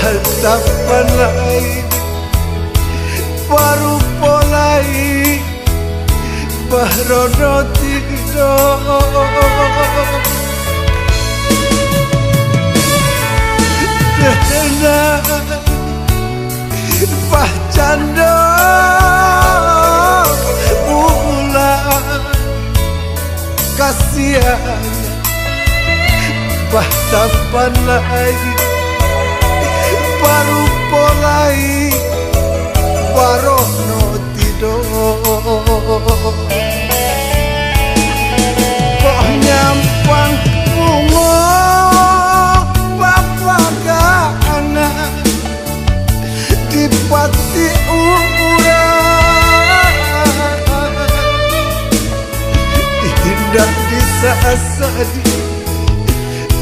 Batapan lain baru mulai barono tidur dena pacando bulan kasihan batapan lain baru mulai barono tidur kok nyampang bunga papagana di pati urang indah disasadi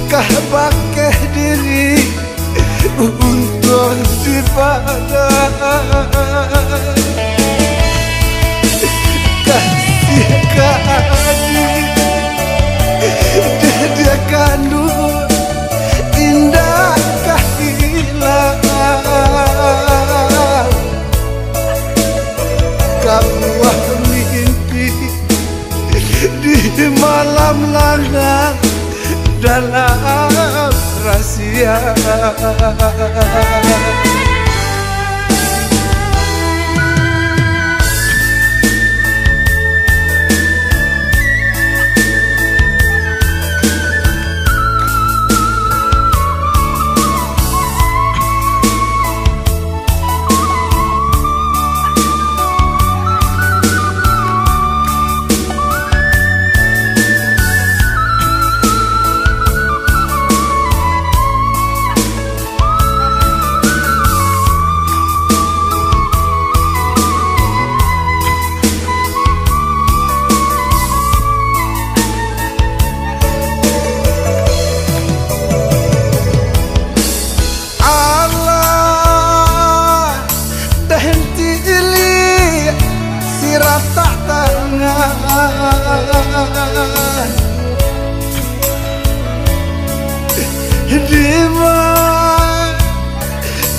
kah bakeh diri untuk dipandang kasih keadil dia kandung indah kehilangan kabuah mimpi di malam langang dalam rahasia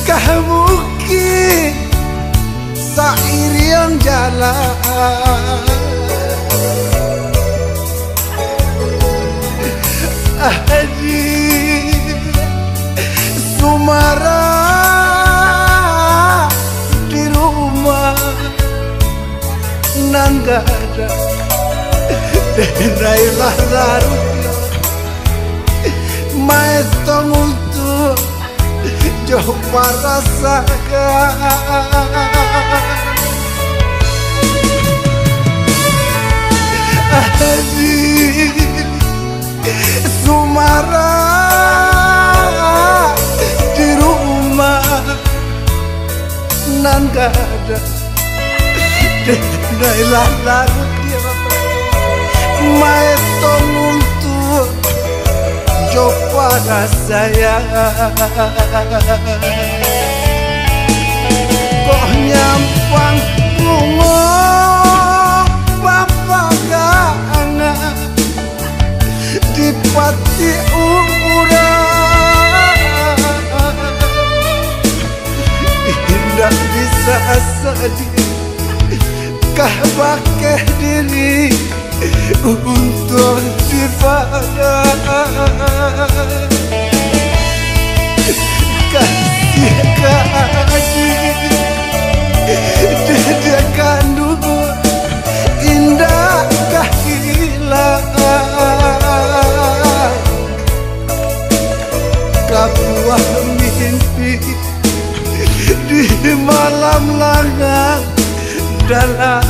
Kamuki sairian jalan Adi Sumara di rumah nanggada denailah larut maestong untuk jauh merasakan Adi Sumara di rumah nan gada denailah larut dia maestong untuk pada saya kok nyampang bunga papagana di pati urang indah disasadi kah bakeh diri untuk dipandang kasih keadil dia kandung indah kehilangan kabuah mimpi di malam langang dalam